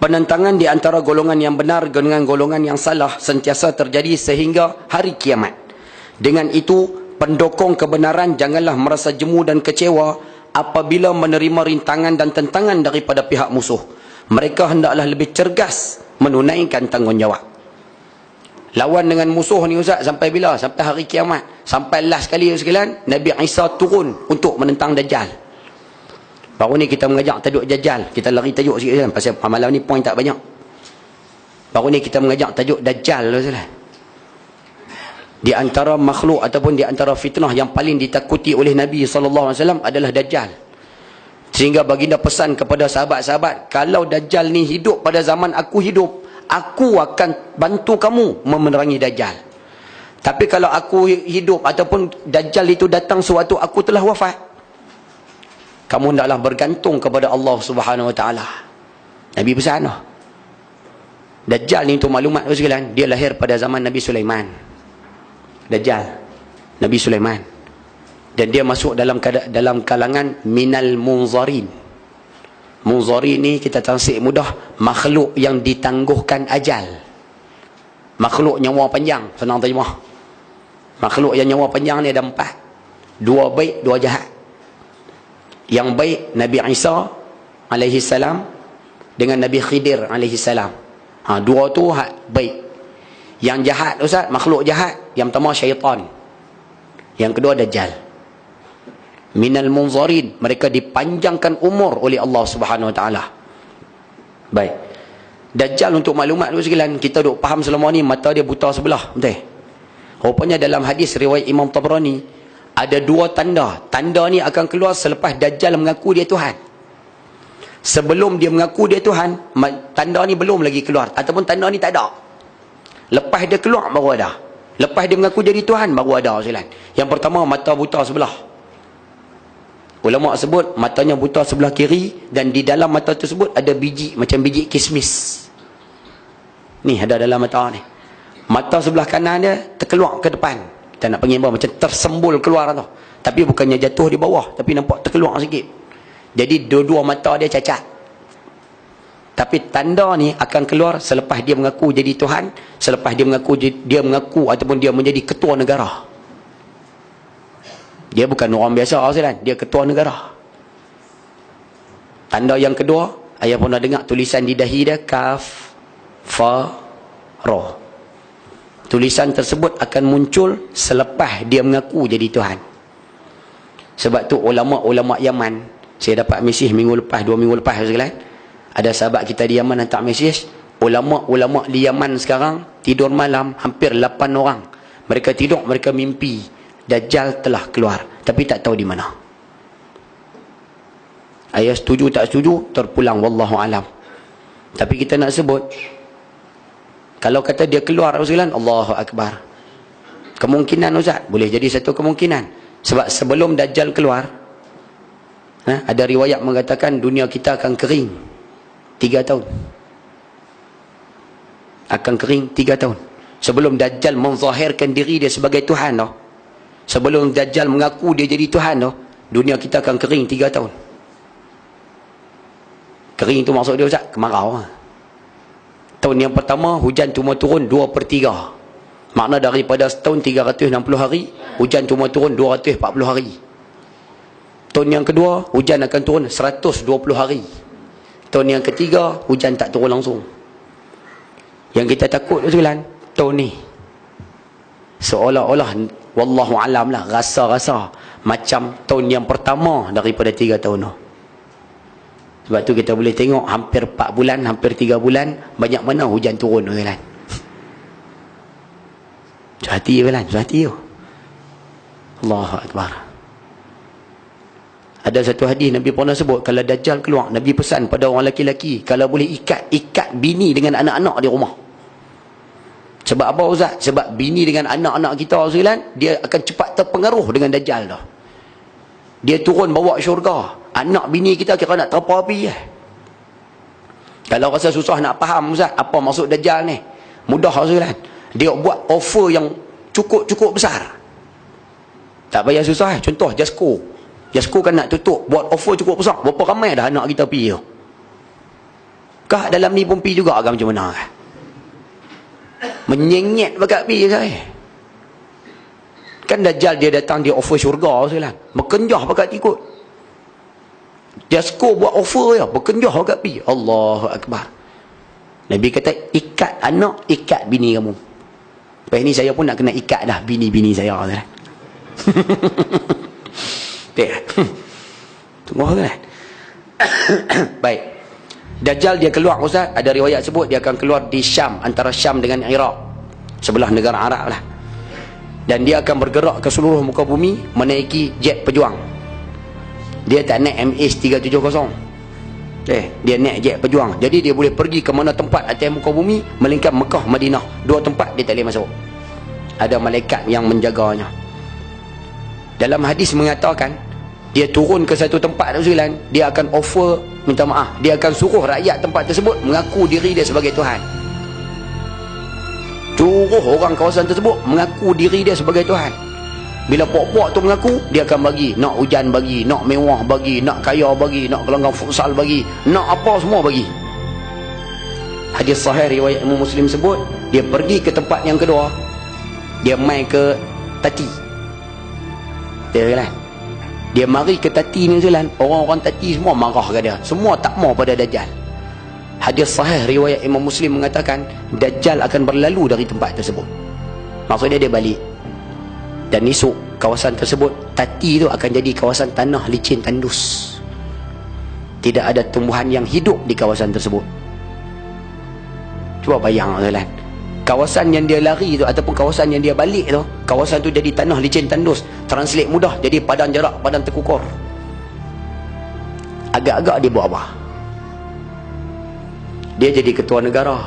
Penentangan di antara golongan yang benar dengan golongan yang salah sentiasa terjadi sehingga hari kiamat. Dengan itu, pendokong kebenaran janganlah merasa jemu dan kecewa apabila menerima rintangan dan tentangan daripada pihak musuh. Mereka hendaklah lebih cergas menunaikan tanggungjawab. Lawan dengan musuh ni Ustaz sampai bila? Sampai hari kiamat. Sampai last kali sekalian, Nabi Isa turun untuk menentang Dajjal. Baru ni kita mengajak tajuk Dajjal. Kita lari tajuk sikit kan, pasal malam ni poin tak banyak. Baru ni kita mengajak tajuk Dajjal lah. Di antara makhluk ataupun di antara fitnah yang paling ditakuti oleh Nabi SAW adalah Dajjal. Sehingga baginda pesan kepada sahabat-sahabat, kalau Dajjal ni hidup pada zaman aku hidup, aku akan bantu kamu memerangi Dajjal. Tapi kalau aku hidup ataupun Dajjal itu datang sewaktu aku telah wafat, kamu hendaklah bergantung kepada Allah Subhanahu Wa Taala. Nabi pesan. Dajjal ni untuk maklumat sekalian, dia lahir pada zaman Nabi Sulaiman. Dajjal, Nabi Sulaiman. Dan dia masuk dalam kalangan minal munzarin. Munzarin ni kita tansik mudah, makhluk yang ditangguhkan ajal. Makhluk nyawa panjang, senang terjemah. Makhluk yang nyawa panjang ni ada 4. 2 baik, 2 jahat. Yang baik Nabi Isa alaihi salam dengan Nabi Khidir alaihi salam. Dua tu baik. Yang jahat Ustaz, makhluk jahat, yang pertama syaitan. Yang kedua Dajjal. Minal munzarin, mereka dipanjangkan umur oleh Allah Subhanahu Wa Taala. Baik. Dajjal untuk maklumat dulu sekalian, kita duk faham selama ni mata dia buta sebelah, betul? Rupanya dalam hadis riwayat Imam Tabrani ada 2 tanda. Tanda ni akan keluar selepas Dajjal mengaku dia Tuhan. Sebelum dia mengaku dia Tuhan, tanda ni belum lagi keluar. Ataupun tanda ni tak ada. Lepas dia keluar, baru ada. Lepas dia mengaku jadi Tuhan, baru ada. Yang pertama, mata buta sebelah. Ulama sebut, matanya buta sebelah kiri. Dan di dalam mata tersebut ada biji, macam biji kismis. Ni, ada dalam mata ni. Mata sebelah kanan dia terkeluar ke depan. Kita nak panggil macam tersembul keluar tu. Tapi bukannya jatuh di bawah, tapi nampak terkeluar sikit. Jadi dua-dua mata dia cacat. Tapi tanda ni akan keluar selepas dia mengaku jadi Tuhan, selepas dia mengaku ataupun dia menjadi ketua negara. Dia bukan orang biasa, dia ketua negara. Tanda yang kedua, ayah pernah dengar tulisan di dahi dia, Kaf Fa Ra. Tulisan tersebut akan muncul selepas dia mengaku jadi Tuhan. Sebab tu ulama-ulama Yaman, saya dapat mesej minggu lepas, 2 minggu lepas sekalian, ada sahabat kita di Yaman hantar mesej, ulama-ulama di Yaman sekarang tidur malam hampir 8 orang. Mereka tidur, mereka mimpi Dajjal telah keluar, tapi tak tahu di mana. Ayah setuju tak setuju, terpulang wallahu alam. Tapi kita nak sebut, kalau kata dia keluar sekalian, Allahu Akbar. Kemungkinan Ustaz, boleh jadi satu kemungkinan. Sebab sebelum Dajjal keluar, ada riwayat mengatakan dunia kita akan kering 3 tahun. Akan kering 3 tahun. Sebelum Dajjal menzahirkan diri dia sebagai Tuhan tu. Sebelum Dajjal mengaku dia jadi Tuhan tu, dunia kita akan kering 3 tahun. Kering tu maksud dia Ustaz, kemarau. Tahun yang pertama, hujan cuma turun 2/3. Makna daripada setahun 360 hari, hujan cuma turun 240 hari. Tahun yang kedua, hujan akan turun 120 hari. Tahun yang ketiga, hujan tak turun langsung. Yang kita takut sekalian, tahun ni seolah-olah, wallahu alam lah, rasa-rasa macam tahun yang pertama daripada 3 tahun tu. Sebab tu kita boleh tengok hampir 4 bulan, hampir 3 bulan, banyak mana hujan turun sekalian. Hati sekalian, hati tu. Allahu Akbar. Ada satu hadis Nabi pernah sebut, kalau Dajjal keluar, Nabi pesan pada orang lelaki-lelaki, kalau boleh ikat bini dengan anak-anak di rumah. Sebab apa Ustaz? Sebab bini dengan anak-anak kita sekalian, dia akan cepat terpengaruh dengan Dajjal dah. Dia turun bawa syurga. Anak bini kita kira nak terpa api . Kalau rasa susah nak faham Ustaz, apa maksud Dajjal ni? Mudah sekalian. Dia buat offer yang cukup besar. Tak payah susah . Contoh Jasko. Jasko kan nak tutup, buat offer cukup besar. Berapa ramai dah anak kita pergi tu? Kah dalam ni pun pi juga agak macam mana? Menyenyet bakat pi saya. Kan Dajjal dia datang, dia offer syurga sekalian. Berkenjah bakat ikut. Dia skor buat offer ya, berkenjah bakat pi. Allahu Akbar. Nabi kata, ikat anak, ikat bini kamu. Lepas ni saya pun nak kena ikat dah bini-bini saya. Tunggu kan? Baik. Dajjal dia keluar Ustaz, ada riwayat sebut dia akan keluar di Syam, antara Syam dengan Iraq, sebelah negara Arab lah. Dan dia akan bergerak ke seluruh muka bumi menaiki jet pejuang. Dia tak naik MH370. Dia naik jet pejuang. Jadi dia boleh pergi ke mana tempat atas muka bumi, melainkan Mekah, Madinah. Dua tempat dia tak boleh masuk. Ada malaikat yang menjaganya. Dalam hadis mengatakan, dia turun ke satu tempat tu sekalian, dia akan offer minta maaf. Dia akan suruh rakyat tempat tersebut mengaku diri dia sebagai Tuhan. Suruh orang kawasan tersebut mengaku diri dia sebagai Tuhan. Bila pok-pok tu mengaku, dia akan bagi. Nak hujan bagi, nak mewah bagi, nak kaya bagi, nak gelanggang futsal bagi, nak apa semua bagi. Hadis sahih riwayat Imam Muslim sebut, dia pergi ke tempat yang kedua, dia mai ke Tati. Dia mari ke Tati ni sekalian, orang-orang Tati semua marah ke dia, semua tak mau pada Dajjal. Hadis sahih riwayat Imam Muslim mengatakan, Dajjal akan berlalu dari tempat tersebut. Maksudnya dia balik. Dan esok kawasan tersebut, Tati tu akan jadi kawasan tanah licin tandus. Tidak ada tumbuhan yang hidup di kawasan tersebut. Cuba bayang sekalian, kawasan yang dia lari tu ataupun kawasan yang dia balik tu, kawasan tu jadi tanah licin tandus. Translate mudah, jadi padang jarak, padang terkukur. Agak-agak dia buat apa? Dia jadi ketua negara.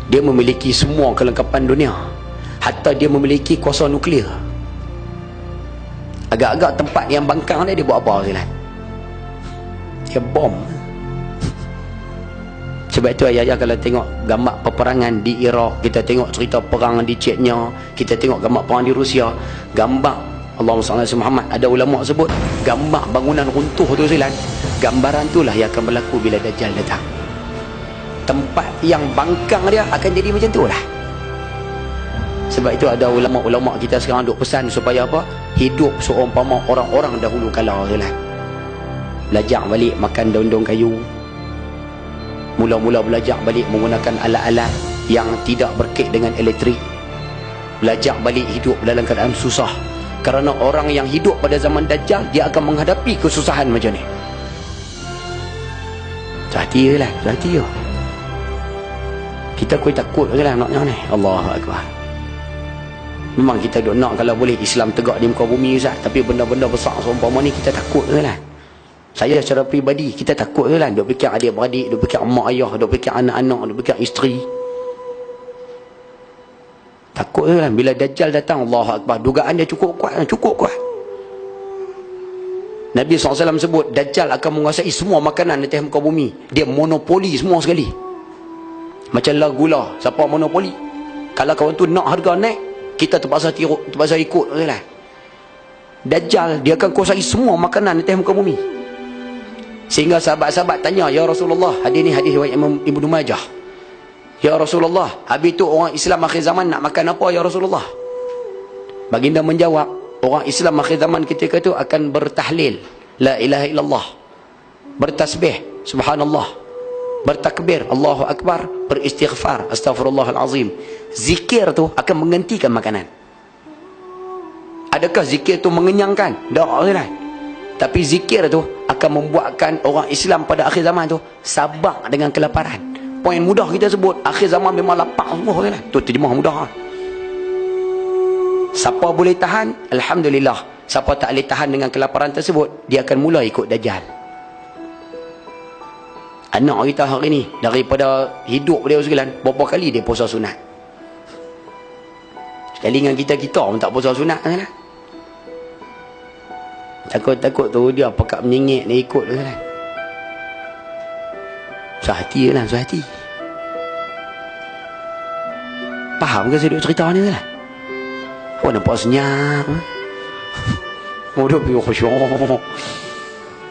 Dia memiliki semua kelengkapan dunia. Hatta dia memiliki kuasa nuklear. Agak-agak tempat yang bangkang dia buat apa sekalian? Dia bom. Sebab itu ayah-ayah kalau tengok gambar peperangan di Iraq, kita tengok cerita perang di Chechnya, kita tengok gambar perang di Rusia, gambar Allahumma salli ala Muhammad, ada ulama sebut gambar bangunan runtuh tu sekalian, gambaran itulah yang akan berlaku bila Dajjal datang. Tempat yang bangkang dia akan jadi macam tu lah. Sebab itu ada ulama-ulama kita sekarang duk pesan supaya apa? Hidup seumpama orang-orang dahulu kala sekalian. Belajar balik makan daun-daun kayu. Mula-mula belajar balik menggunakan alat-alat yang tidak berkait dengan elektrik. Belajar balik hidup dalam keadaan susah. Kerana orang yang hidup pada zaman Dajjal, dia akan menghadapi kesusahan macam ni. Hati lah, hati lah. Kita kuih takut lah naknya ni. Allahu Akbar. Memang kita duk nak kalau boleh Islam tegak di muka bumi Ustaz, tapi benda-benda besar seumpama ni kita takut lah. Saya secara peribadi, kita takut lah. Duk fikir adik-beradik, duk fikir mak ayah, duk fikir anak-anak, duk fikir isteri. Takut lah. Bila Dajjal datang, Allahu Akbar, dugaan dia cukup kuat. Cukup kuat. Nabi SAW sebut, Dajjal akan menguasai semua makanan di atas muka bumi. Dia monopoli semua sekali. Macam lah gula, siapa monopoli? Kalau kawan tu nak harga naik, kita terpaksa ikut lah. Dajjal, dia akan kuasai semua makanan di atas muka bumi. Sehingga sahabat-sahabat tanya, ya Rasulullah, hadis ni hadis riwayat Imam Ibnu Majah. Ya Rasulullah, habis tu orang Islam akhir zaman nak makan apa ya Rasulullah? Baginda menjawab, orang Islam akhir zaman ketika itu akan bertahlil, la ilaha illallah, bertasbih, subhanallah, bertakbir, Allahu Akbar, beristighfar, astaghfirullahalazim. Zikir tu akan menggantikan makanan. Adakah zikir tu mengenyangkan? Tak lah. Tapi zikir tu akan membuatkan orang Islam pada akhir zaman tu sabar dengan kelaparan. Poin mudah kita sebut, akhir zaman memang lapar semua kan. Tu terjemah mudah. Siapa boleh tahan, alhamdulillah. Siapa tak boleh tahan dengan kelaparan tersebut, dia akan mula ikut Dajjal. Anak kita hari ni, daripada hidup dia sekalian, berapa kali dia puasa sunat? Sekali dengan kita pun tak puasa sunat kan? Takut-takut tu dia pakak menyengit dia ikut tu kan. Sehati lah, sehati. Faham ke saya duk cerita ni lah? Oh nampak senyap. Oh dia pergi khusyuk.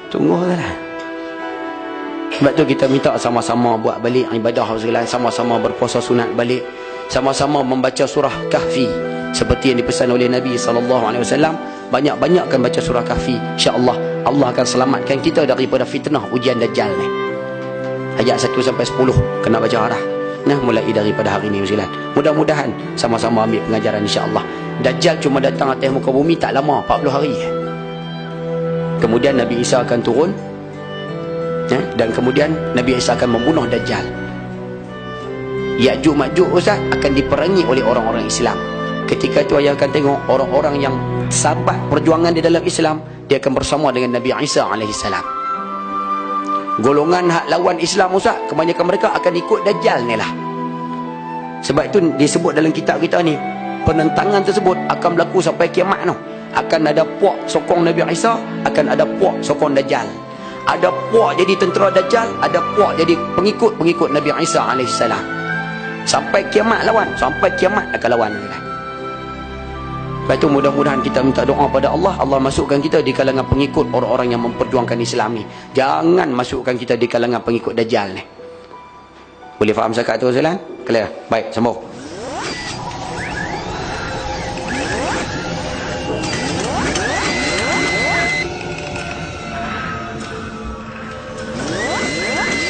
Tunggu lah. Sebab tu kita minta sama-sama buat balik ibadah sekalian, sama-sama berpuasa sunat balik, sama-sama membaca surah Kahfi seperti yang dipesan oleh Nabi SAW. Banyak-banyakkan baca surah Kahfi, insya-Allah Allah akan selamatkan kita daripada fitnah ujian Dajjal ni. Ayat 1 sampai 10 kena baca dah. Nah, mulai daripada hari ini sekalian. Mudah-mudahan sama-sama ambil pengajaran, insya-Allah. Dajjal cuma datang atas muka bumi tak lama, 40 hari. Kemudian Nabi Isa akan turun, dan kemudian Nabi Isa akan membunuh Dajjal. Ya'juj Ma'juj Ustaz akan diperangi oleh orang-orang Islam. Ketika itu ayah akan tengok orang-orang yang sabat perjuangan di dalam Islam, dia akan bersama dengan Nabi Isa alaihissalam. Golongan hak lawan Islam Ustaz, kebanyakan mereka akan ikut Dajjal ni lah. Sebab itu disebut dalam kitab kita ni, penentangan tersebut akan berlaku sampai kiamat tu. Akan ada puak sokong Nabi Isa, akan ada puak sokong Dajjal. Ada puak jadi tentera Dajjal, ada puak jadi pengikut-pengikut Nabi Isa alaihissalam. Sampai kiamat lawan, sampai kiamat akan lawan. Lepas itu mudah-mudahan kita minta doa pada Allah, Allah masukkan kita di kalangan pengikut orang-orang yang memperjuangkan Islam ni. Jangan masukkan kita di kalangan pengikut Dajjal ni. Boleh faham zakat tu Ustaz? Clear? Baik, sambung.